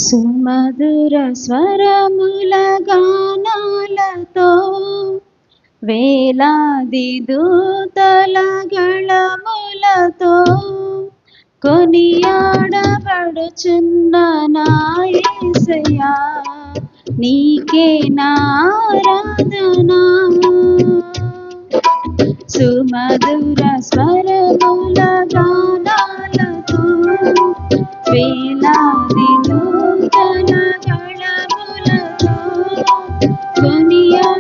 సుమధుర స్వరముల గానాలతో వేలాది దూతల గళములతో కొనియాడబడుచున్న నా యేసయ్యా, నీకే నా ఆరాధనా. సుమధుర స్వరముల గానాలతో వేలాది దూతల గళములతో కొనియాడబడుచున్న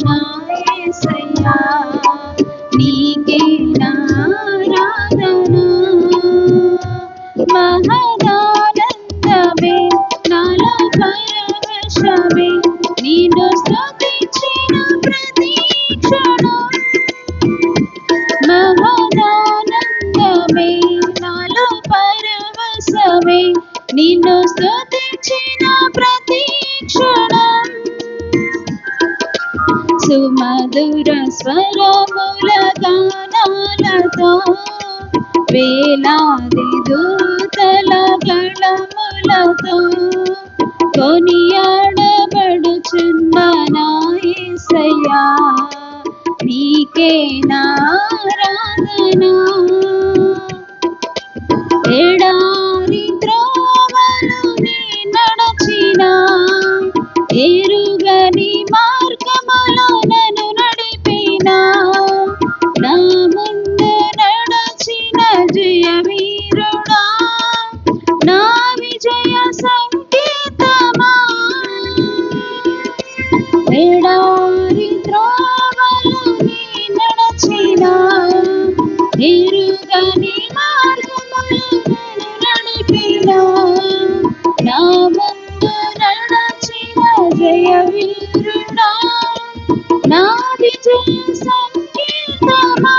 నా యేసయ్యా, నీకే నా ఆరాధనా. మహదానందమే నాలో పరవశమే, నిన్ను స్తుతించిన ప్రతి క్షణం. మహదానందమే నాలో పరవశమే, నిన్ను స్తుతించిన ప్రతి క్షణం. సుమధుర స్వరముల గానాలతో వేలాది దూతల గళములతో కొనియాడబడుచున్న నా యేసయ్యా, నీకే నా ఆరాధనా. ఎడారి త్రోవలు నీ నడచిన, ఎరుగని మార్గములో నన్ను నడిపిన, నా ముందు నడచిన జయవీరుడా, నా విజయ సంకేతమా. ఎడారి త్రోవలు నీ నడచిన, ఎరుగని మార్గములో నన్ను నడిపిన, నా ముందు నడచిన జయవీరుడా, నా విజయ సంకేతమా.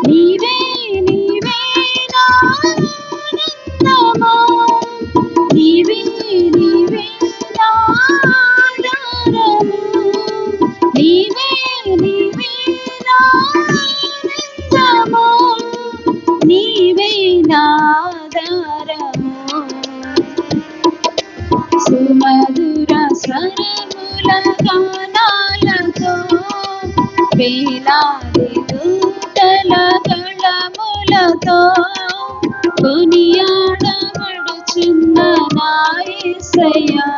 నీవే నీవే నా ఆనందమా, నీవే నీవే నా ఆధారము, నీవే నీవే నా ఆనందము, నీవే నా ఆధారము. సుమధుర స్వరముల గానాలతో వేలాది దూతల గళములతో కొనియాడబడుచున్న నా యేసయ్యా,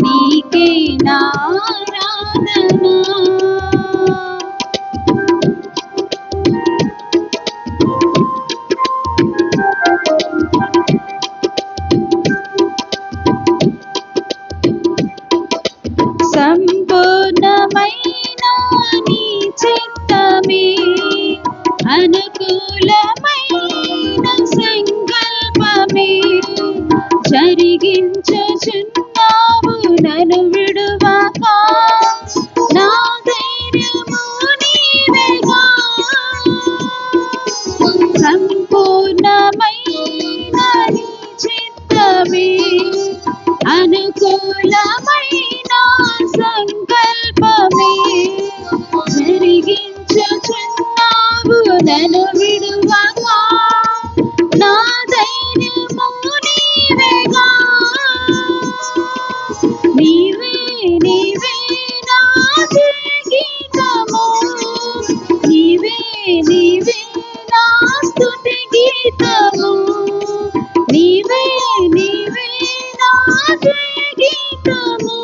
నీకే నా ఆరాధనా. సంపూర్ణమైన నీ చిత్తమే, అనుకూలమైన సంకల్పమే జరిగించుచున్నావు నన్ను విడువక. నా ధైర్యము నీవేగా, సంపూర్ణమైన నీ చిత్తమే, అనుకూలమైన సంకల్పమే జరిగించుచున్నావు నన్ను విడువక. నా ధైర్యము నీవేగా, నీవే నీవే నా గీతము, నీవే నీవే నా స్తుతి గీతము, నీవే నీవే నా గీతము,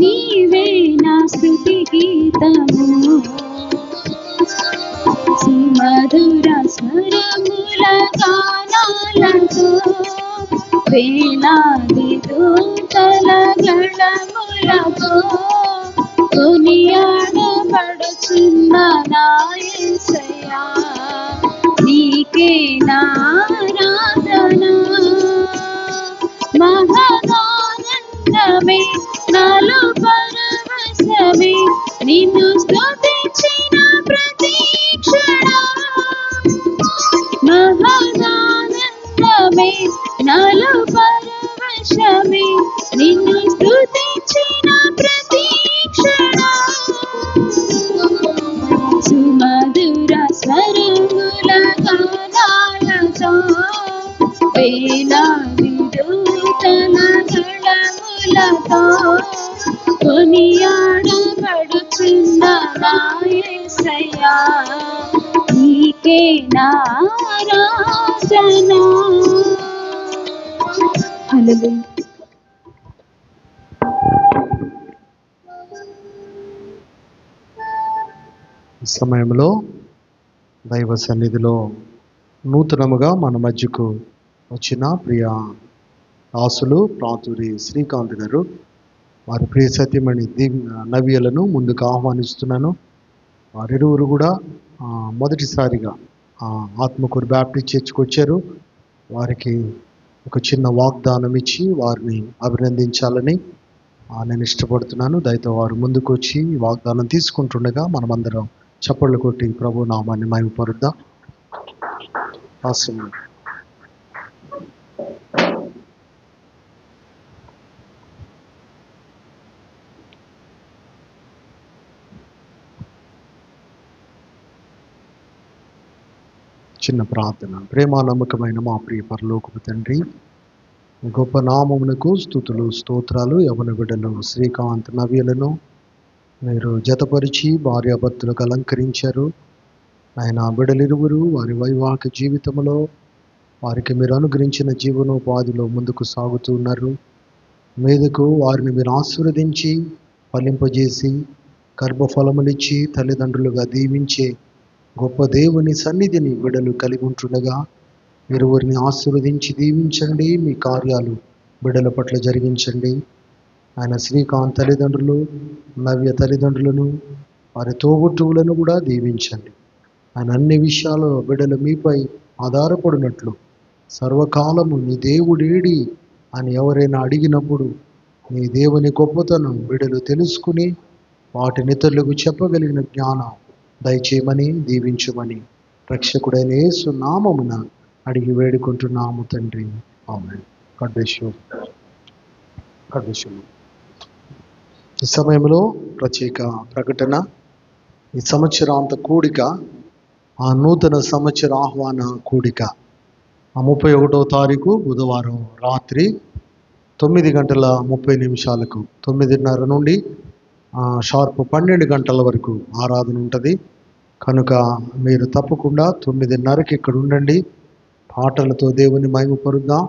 నీవే నా స్తుతి గీతము. సుమధుర స్వరముల గానాలతో వేలాది దూతల గళములతో కొనియాడబడుచున్న నా యేసయ్యా, నీకే నా ఆరాధనా. మహదానందమే నాలో పరవశమే, నిన్ను స్తుతించిన ప్రతి క్షణం. మహదానందమే నాలో పరవశమే, నిన్ను స్తుతించిన ప్రతి క్షణం. సుమధుర స్వరముల గానాలతో కొనియాడబడుచున్న నా యేసయ్యా, నీకే నా ఆరాధన. హల్లెలూయా. ఈ సమయంలో దైవ సన్నిధిలో నూతనముగా మన మధ్యకు వచ్చిన ప్రియ దాసులు ప్రాతురి శ్రీకాంత్ గారు, వారి ప్రియ సత్యమణి నవ్యలను ముందుకు ఆహ్వానిస్తున్నాను. వారిరువురు కూడా మొదటిసారిగా ఆత్మకూరు బ్యాప్టిస్ట్ చర్చ్కి వచ్చారు. వారికి ఒక చిన్న వాగ్దానం ఇచ్చి వారిని అభినందించాలని నేను ఇష్టపడుతున్నాను. దయతో వారు ముందుకు వచ్చి వాగ్దానం తీసుకుంటుండగా మనమందరం చప్పళ్ళు కొట్టి ప్రభు నామాన్ని మహిమపరుద్దాం. చిన్న ప్రార్థన. ప్రేమ నమ్మకమైన మా ప్రియ పరలోకపు తండ్రి, గొప్ప నామమునకు స్తుతులు స్తోత్రాలు. యవన బిడ్డలు శ్రీకాంత్ నవ్యలను మీరు జతపరిచి భార్యాభర్తలకు అలంకరించారు. ఆయన బిడ్డలిరువురు వారి వైవాహిక జీవితంలో వారికి మీరు అనుగ్రహించిన జీవనోపాధిలో ముందుకు సాగుతున్నారు. మీదకు వారిని మీరు ఆశీర్వదించి ఫలింపజేసి గర్భఫలములిచ్చి తల్లిదండ్రులుగా దీవించే గొప్ప దేవుని సన్నిధిని బిడ్డలు కలిగి ఉంటుండగా ఇరువురిని ఆశీర్వదించి దీవించండి. మీ కార్యాలు బిడ్డల పట్ల జరిగించండి. ఆయన శ్రీకాంత్ తల్లిదండ్రులు, నవ్య తల్లిదండ్రులను, వారి తోబుట్టువులను కూడా దీవించండి. ఆయన అన్ని విషయాలు బిడ్డలు మీపై ఆధారపడినట్లు సర్వకాలము నీ దేవుడేడి అని ఎవరైనా అడిగినప్పుడు నీ దేవుని గొప్పతనం బిడ్డలు తెలుసుకుని వాటిని ఇతరులకు చెప్పగలిగిన జ్ఞానం దయచేయమని దీవించమని రక్షకుడైన యేసు నామమున అడిగి వేడుకుంటున్నాము తండ్రి. ఆమేన్. God bless you. ఈ సమయంలో ప్రత్యేక ప్రకటన. ఈ సంవత్సరాంత కూడిక, ఆ నూతన సంవత్సర ఆహ్వాన కూడిక 31వ తారీఖు బుధవారం రాత్రి 9:30 9:30 నుండి షార్ప్ 12 గంటల వరకు ఆరాధన ఉంటుంది. కనుక మీరు తప్పకుండా 9:30కి ఇక్కడ ఉండండి. పాటలతో దేవుని మహిమపరుద్దాం.